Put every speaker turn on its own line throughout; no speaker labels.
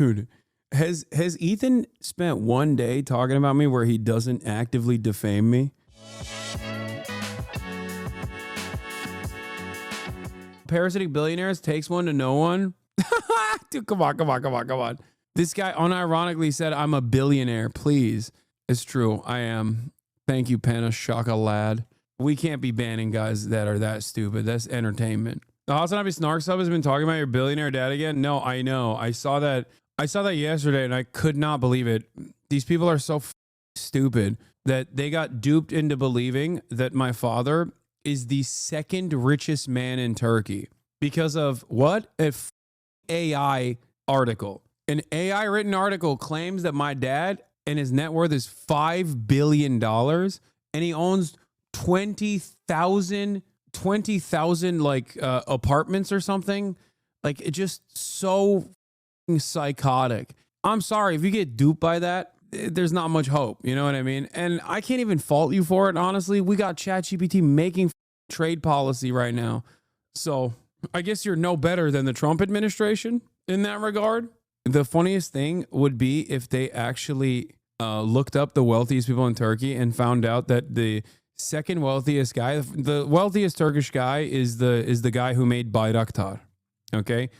Dude, has Ethan spent one day talking about me where he doesn't actively defame me? Parasitic billionaires takes one to know one. Dude, come on. This guy unironically said I'm a billionaire. Please. It's true. I am. Thank you, Panna Shaka lad. We can't be banning guys that are that stupid. That's entertainment. The HasanAbi Snark Sub has been talking about your billionaire dad again. No, I know. I saw that yesterday and I could not believe it. These people are so stupid that they got duped into believing that my father is the second richest man in Turkey because of what? An AI article. An AI written article claims that my dad and his net worth is $5 billion and he owns 20,000 like apartments or something. Like, it's just so psychotic. I'm sorry if you get duped by that. There's not much hope, you know what I mean? And I can't even fault you for it, honestly. We got ChatGPT making trade policy right now. So I guess you're no better than the Trump administration in that regard. The funniest thing would be if they actually looked up the wealthiest people in Turkey and found out that the second wealthiest guy, the wealthiest Turkish guy is the guy who made Bayraktar. Okay?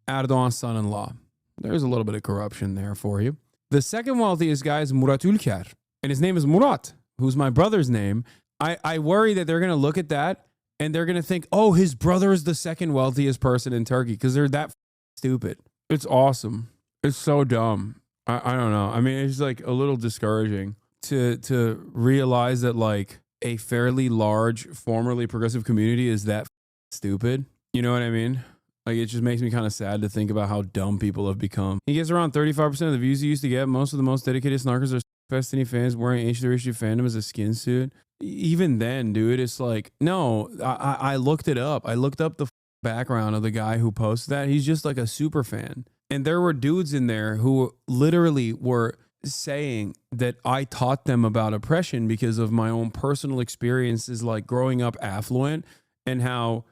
Erdogan's son-in-law. There's a little bit of corruption there for you. The second wealthiest guy is Murat Ülker, and his name is Murat, who's my brother's name. I worry that they're going to look at that and they're going to think, oh, his brother is the second wealthiest person in Turkey because they're that stupid. It's awesome. It's so dumb. I don't know. I mean, it's like a little discouraging to realize that like a fairly large, formerly progressive community is that stupid. You know what I mean? Like, it just makes me kind of sad to think about how dumb people have become. He gets around 35% of the views he used to get. Most of the most dedicated snarkers are Destiny fans wearing H3 issue fandom as a skin suit. Even then, dude, it's like, no, I looked it up. I looked up the background of the guy who posted that. He's just like a super fan. And there were dudes in there who literally were saying that I taught them about oppression because of my own personal experiences, like growing up affluent and how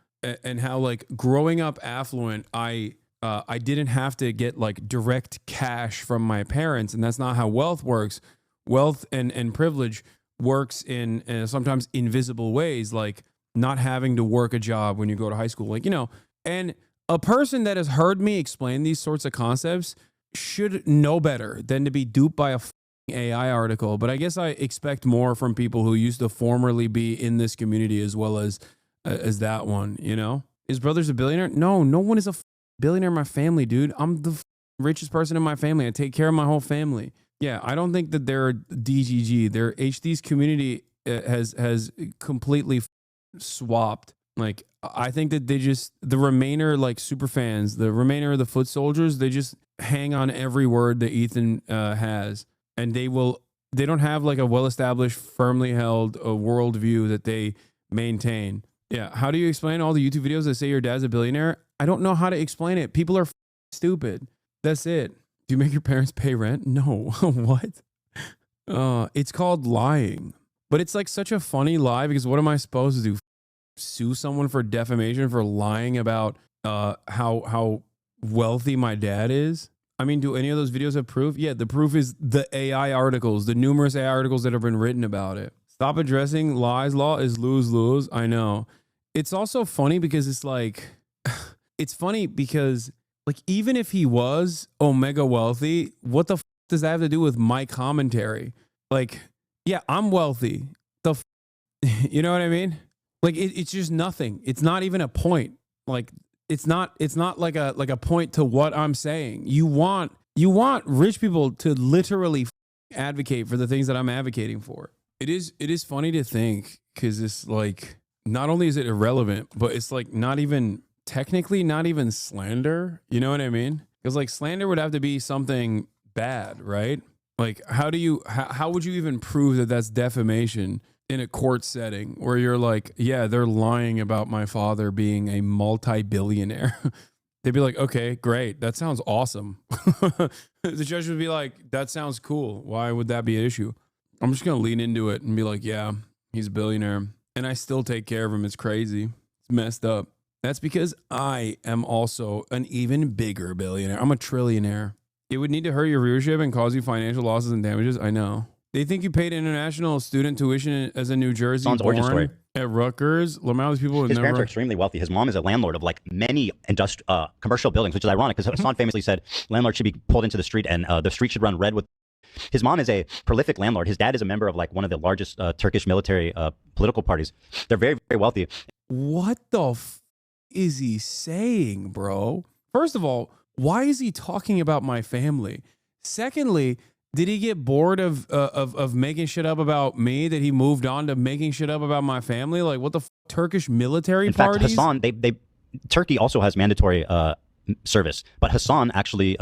like growing up affluent, I didn't have to get like direct cash from my parents. And that's not how wealth works. Wealth and privilege works in sometimes invisible ways, like not having to work a job when you go to high school, like, you know. And a person that has heard me explain these sorts of concepts should know better than to be duped by a AI article. But I guess I expect more from people who used to formerly be in this community as well as that one, you know? His brother's a billionaire? No, no one is a billionaire in my family, dude. I'm the richest person in my family. I take care of my whole family. Yeah, I don't think that they're DGG. Their HD's community has completely swapped. Like, I think that they just, the remainder, like super fans, the remainder of the foot soldiers, they just hang on every word that Ethan has. And they don't have like a well-established, firmly held worldview that they maintain. Yeah. How do you explain all the YouTube videos that say your dad's a billionaire? I don't know how to explain it. People are stupid. That's it. Do you make your parents pay rent? No. What? It's called lying. But it's like such a funny lie because what am I supposed to do? Sue someone for defamation for lying about how wealthy my dad is? I mean, do any of those videos have proof? Yeah, the proof is the AI articles, the numerous AI articles that have been written about it. Stop addressing lies law is lose-lose. I know. It's also funny because it's like, it's funny because like, even if he was omega wealthy, what the does that have to do with my commentary? Like, yeah, I'm wealthy. You know what I mean? Like, it's just nothing. It's not even a point. Like, it's not like a point to what I'm saying. You want rich people to literally advocate for the things that I'm advocating for. It is funny to think because it's like, not only is it irrelevant, but it's like not even technically not even slander. You know what I mean? Because like slander would have to be something bad, right? Like, how would you even prove that that's defamation in a court setting where you're like, yeah, they're lying about my father being a multi-billionaire? They'd be like, okay, great. That sounds awesome. The judge would be like, that sounds cool. Why would that be an issue? I'm just going to lean into it and be like, yeah, he's a billionaire. And I still take care of him. It's crazy. It's messed up. That's because I am also an even bigger billionaire. I'm a trillionaire. It would need to hurt your viewership and cause you financial losses and damages. I know. They think you paid international student tuition as a New Jersey
Hasan's origin story
born at Rutgers. These people would
His
never...
parents are extremely wealthy. His mom is a landlord of like many commercial buildings, which is ironic because Hasan famously said landlords should be pulled into the street and the street should run red with... His mom is a prolific landlord. His dad is a member of like one of the largest Turkish military political parties. They're very, very wealthy.
What the f is he saying, bro? First of all, why is he talking about my family? Secondly, did he get bored of making shit up about me that he moved on to making shit up about my family? Like, what the f Turkish military parties?
In fact, Hasan, Turkey also has mandatory service, but Hasan actually,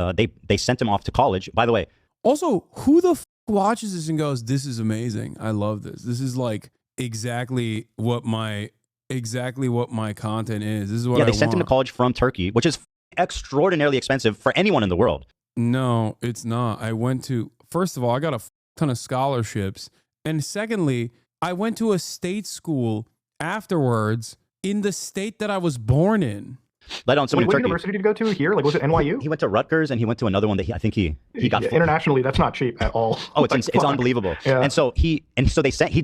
they sent him off to college. By the way,
also, who the f watches this and goes, "This is amazing. I love this. This is like exactly what my content is. This is what I
they sent him to college from Turkey, which is extraordinarily expensive for anyone in the world.
No, it's not. I went to, first of all, I got a ton of scholarships. And secondly, I went to a state school afterwards in the state that I was born in.
Let on someone
What university did you go to here? Like, was it NYU?
He went to Rutgers and he went to another one that I think he got
internationally. That's not cheap at all.
Oh, it's unbelievable. Yeah. And so they sent he.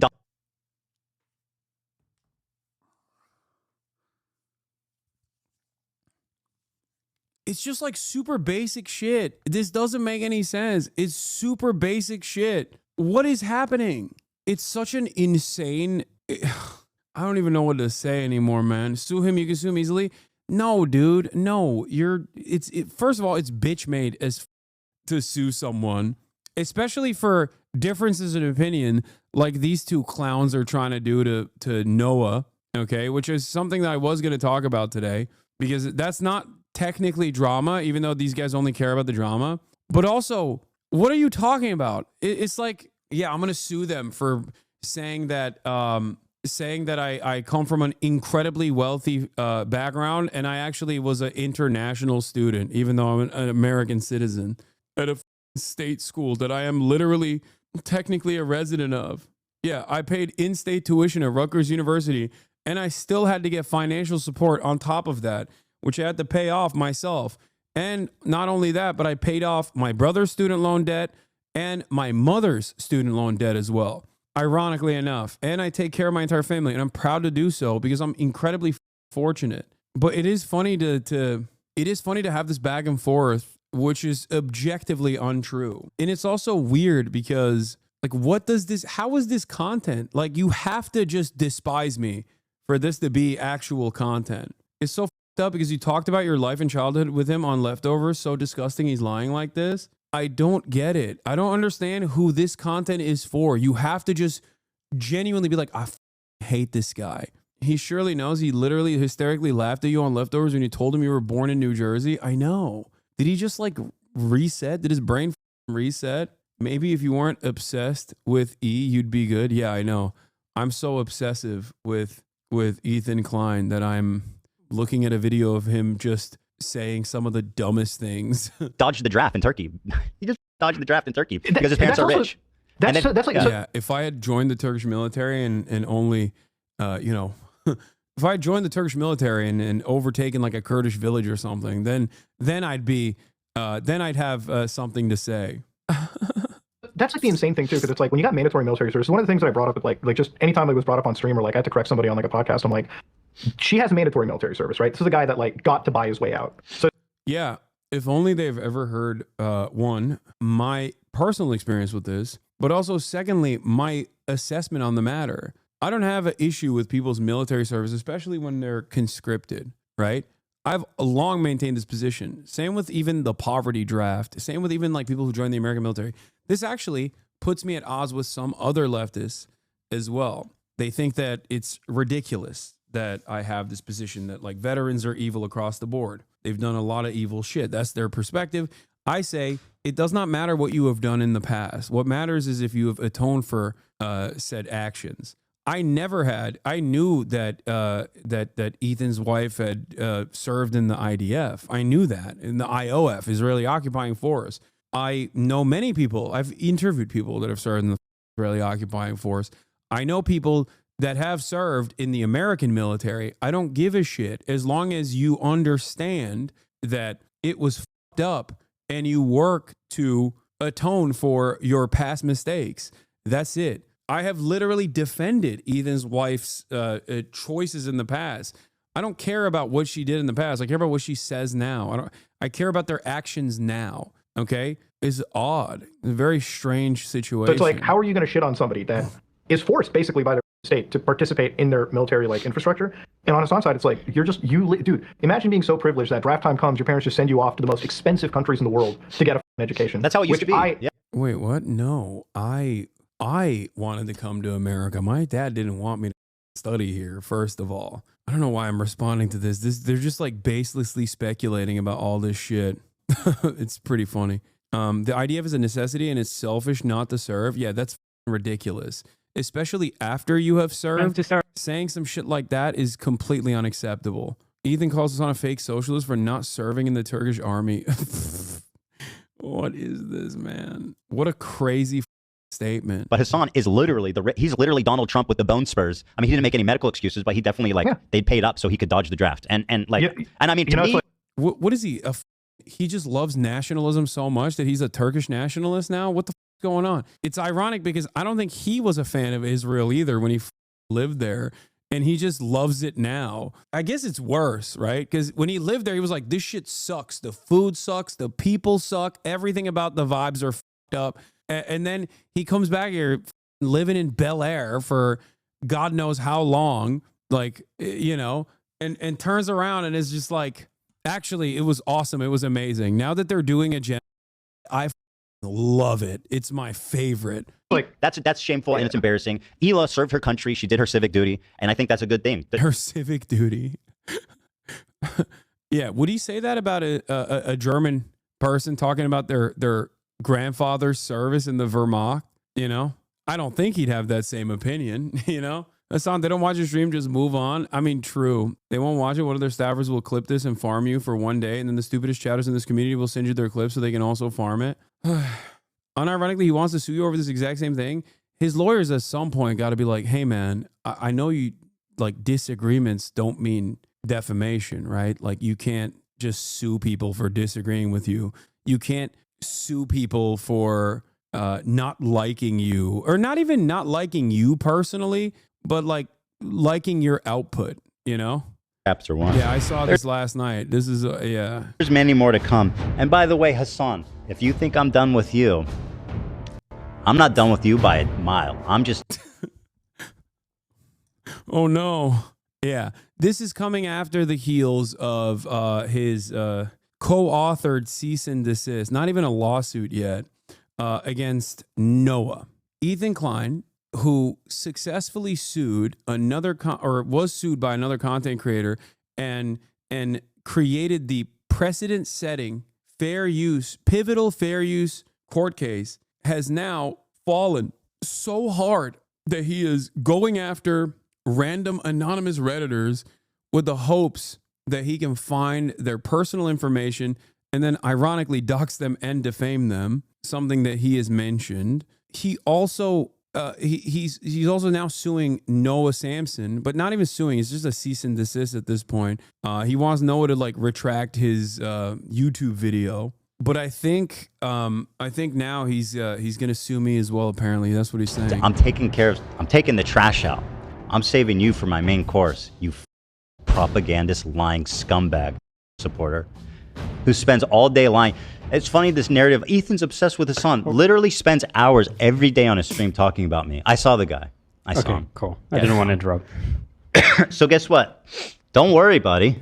It's just like super basic shit. This doesn't make any sense. It's super basic shit. What is happening? It's such an insane... I don't even know what to say anymore, man. Sue him, you can sue him easily. No, dude. No. First of all, it's bitch made as to sue someone, especially for differences in opinion like these two clowns are trying to do to Noah, okay? Which is something that I was going to talk about today because that's not technically drama, even though these guys only care about the drama. But also, what are you talking about? It's like, yeah, I'm gonna sue them for saying that I come from an incredibly wealthy background, and I actually was an international student, even though I'm an American citizen at a state school that I am literally technically a resident of. Yeah, I paid in-state tuition at Rutgers University, and I still had to get financial support on top of that, which I had to pay off myself. And not only that, but I paid off my brother's student loan debt and my mother's student loan debt as well, ironically enough. And I take care of my entire family, and I'm proud to do so because I'm incredibly fortunate. But it is funny to have this back and forth, which is objectively untrue. And it's also weird because, like, how is this content? Like, you have to just despise me for this to be actual content. It's so up because you talked about your life and childhood with him on Leftovers. So disgusting he's lying like this. I don't get it. I don't understand who this content is for. You have to just genuinely be like, I hate this guy. He surely knows. He literally hysterically laughed at you on Leftovers when you told him you were born in New Jersey. I know. Did he just like reset? Did his brain reset? Maybe if you weren't obsessed with E, you'd be good. Yeah, I know. I'm so obsessive with Ethan Klein that I'm looking at a video of him just saying some of the dumbest things.
Dodged the draft in Turkey. He just dodged the draft in Turkey because his parents are rich.
That's like,
yeah, if I had joined the Turkish military and only, if I had joined the Turkish military and overtaken like a Kurdish village or something, then I'd have something to say.
That's like the insane thing too, because it's like when you got mandatory military service, one of the things that I brought up with like just anytime it was brought up on stream or like I had to correct somebody on like a podcast, I'm like, she has mandatory military service, right? This is a guy that like got to buy his way out. So
yeah, if only they've ever heard one, my personal experience with this, but also secondly, my assessment on the matter. I don't have an issue with people's military service, especially when they're conscripted, right? I've long maintained this position. Same with even the poverty draft. Same with even like people who join the American military. This actually puts me at odds with some other leftists as well. They think that it's ridiculous that I have this position that like veterans are evil across the board. They've done a lot of evil shit. That's their perspective. I say it does not matter what you have done in the past. What matters is if you have atoned for said actions. I knew that Ethan's wife had served in the IDF. I knew that in the IOF, Israeli Occupying Force. I know many people. I've interviewed people that have served in the Israeli Occupying Force. I know people that have served in the American military. I don't give a shit as long as you understand that it was fucked up and you work to atone for your past mistakes. That's it. I have literally defended Ethan's wife's choices in the past. I don't care about what she did in the past. I care about what she says now. I care about their actions now. Okay, is odd. A very strange situation.
So it's like, how are you going to shit on somebody that is forced basically by their state to participate in their military like infrastructure? And on Hasan's side, it's like dude. Imagine being so privileged that draft time comes, your parents just send you off to the most expensive countries in the world to get a education.
That's how it used to be. Yeah.
Wait, what? No, I wanted to come to America. My dad didn't want me to study here. First of all, I don't know why I'm responding to this. They're just like baselessly speculating about all this shit. It's pretty funny. The IDF is a necessity and it's selfish not to serve. Yeah, that's ridiculous. Especially after you have served. Saying some shit like that is completely unacceptable. Ethan calls us on a fake socialist for not serving in the Turkish army. What is this, man? What a crazy statement.
But Hasan is literally he's literally Donald Trump with the bone spurs. I mean, he didn't make any medical excuses, but he definitely they paid up so he could dodge the draft. And I mean, to me,
what is he? He just loves nationalism so much that he's a Turkish nationalist now. What the f is going on? It's ironic because I don't think he was a fan of Israel either when he lived there. And he just loves it now. I guess it's worse, right? Because when he lived there, he was like, this shit sucks. The food sucks. The people suck. Everything about the vibes are fucked up. And then he comes back here living in Bel Air for God knows how long, like, you know, and turns around and is just like, actually, it was awesome. It was amazing. Now that they're doing a gen, I love it. It's my favorite.
Like that's shameful and it's embarrassing. Hila served her country. She did her civic duty, and I think that's a good thing.
Her civic duty. Yeah. Would he say that about a German person talking about their grandfather's service in the Wehrmacht? You know, I don't think he'd have that same opinion. You know, Hasan, they don't watch your stream, just move on. I mean, true. They won't watch it. One of their staffers will clip this and farm you for one day, and then the stupidest chatters in this community will send you their clips so they can also farm it. Unironically, he wants to sue you over this exact same thing. His lawyers at some point got to be like, hey, man, I know you like disagreements don't mean defamation, right? Like you can't just sue people for disagreeing with you. You can't sue people for not liking you, or not even not liking you personally, but like liking your output, you know?
Chapter 1.
Yeah, I saw this last night. This is, yeah.
There's many more to come. And by the way, Hasan, if you think I'm done with you, I'm not done with you by a mile. I'm just...
Oh, no. Yeah. This is coming after the heels of his co-authored cease and desist, not even a lawsuit yet, against Noah. Ethan Klein, who successfully sued was sued by another content creator and created the precedent-setting pivotal fair use court case, has now fallen so hard that he is going after random anonymous Redditors with the hopes that he can find their personal information and then ironically dox them and defame them, something that he has mentioned. He also he's also now suing Noah Samson, but not even suing. It's just a cease and desist at this point. He wants Noah to like retract his YouTube video, but I think now he's gonna sue me as well. Apparently, that's what he's saying.
I'm taking the trash out. I'm saving you for my main course. You propagandist, lying scumbag supporter who spends all day lying. It's funny, this narrative. Ethan's obsessed with Hasan. Literally spends hours every day on his stream talking about me. I saw the guy. I saw him.
Cool. I didn't want to interrupt.
So guess what? Don't worry, buddy.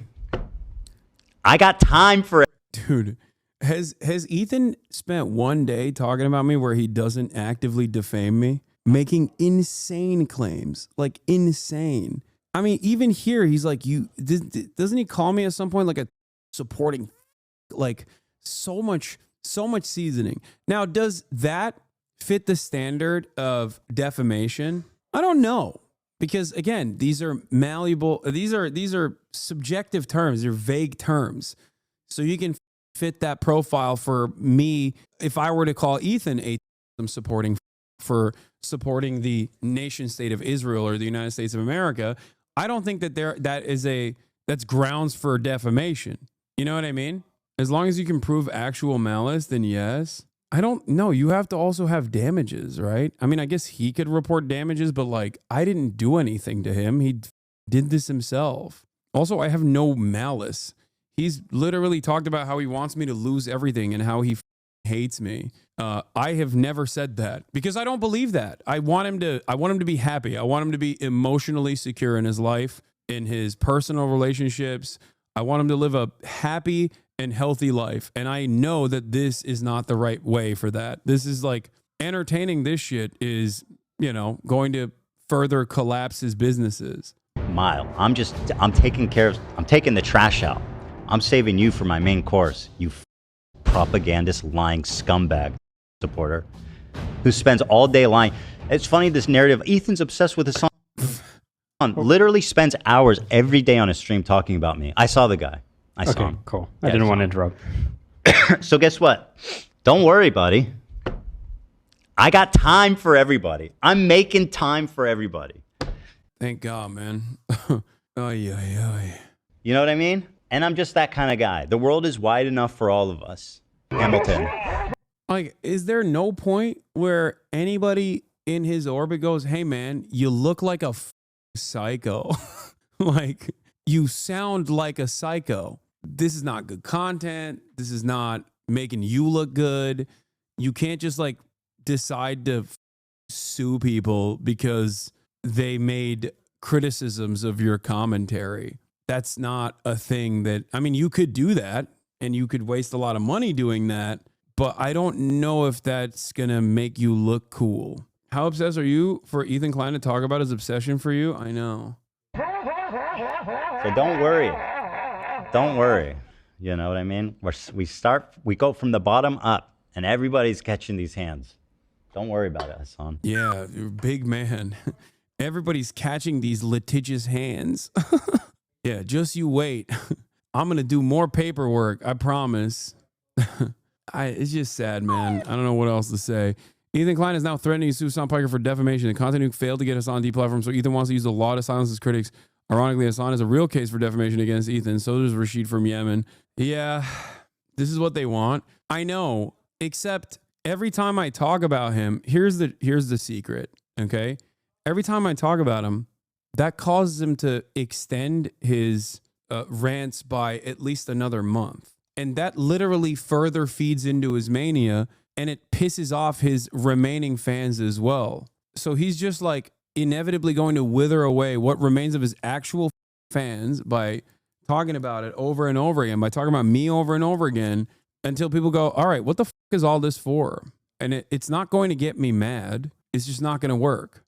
I got time for it.
Dude, has Ethan spent one day talking about me where he doesn't actively defame me? Making insane claims. Like insane. I mean, even here, he's like, doesn't he call me at some point like a supporting, like, so much seasoning. Now, does that fit the standard of defamation? I don't know, because again, these are malleable. These are subjective terms. They're vague terms. So you can fit that profile for me if I were to call Ethan a supporting for supporting the nation state of Israel or the United States of America. I don't think that that's grounds for defamation. You know what I mean? As long as you can prove actual malice, then yes. I don't know. You have to also have damages, right? I mean, I guess he could report damages, but like, I didn't do anything to him. He did this himself. Also, I have no malice. He's literally talked about how he wants me to lose everything and how he hates me. I have never said that because I don't believe that. I want him to be happy. I want him to be emotionally secure in his life, in his personal relationships. I want him to live a happy and healthy life. And I know that this is not the right way for that. This is like entertaining this shit is, you know, going to further collapse his businesses.
Mile. I'm taking the trash out. I'm saving you for my main course, you propagandist lying scumbag supporter who spends all day lying. It's funny, this narrative, Ethan's obsessed with his son. Literally spends hours every day on his stream talking about me. I saw the guy. I saw him.
Cool. I didn't want to interrupt.
So guess what? Don't worry, buddy. I got time for everybody. I'm making time for everybody.
Thank God, man. Oy.
You know what I mean? And I'm just that kind of guy. The world is wide enough for all of us. Hamilton.
Like, is there no point where anybody in his orbit goes, hey, man, you look like a psycho. Like, you sound like a psycho. This is not good content. This is not making you look good. You can't just like decide to sue people because they made criticisms of your commentary. That's not a thing that, I mean, you could do that and you could waste a lot of money doing that, but I don't know if that's going to make you look cool. How obsessed are you for Ethan Klein to talk about his obsession for you? I know.
So don't worry. Don't worry. You know what I mean? We go from the bottom up and everybody's catching these hands. Don't worry about it, Hasan.
Yeah, you're a big man. Everybody's catching these litigious hands. Yeah, just you wait. I'm going to do more paperwork. I promise. It's just sad, man. I don't know what else to say. Ethan Klein is now threatening to sue Hasan Piker for defamation. The content failed to get Hasan deplatformed, so Ethan wants to use the law to silence his critics. Ironically, Hasan has a real case for defamation against Ethan. So does Rashid from Yemen. Yeah, this is what they want. I know, except every time I talk about him, here's the secret, okay? Every time I talk about him, that causes him to extend his rants by at least another month. And that literally further feeds into his mania, and it pisses off his remaining fans as well. So he's just like inevitably going to wither away what remains of his actual fans by talking about it over and over again, by talking about me over and over again, until people go, all right, what the fuck is all this for? And it's not going to get me mad. It's just not going to work.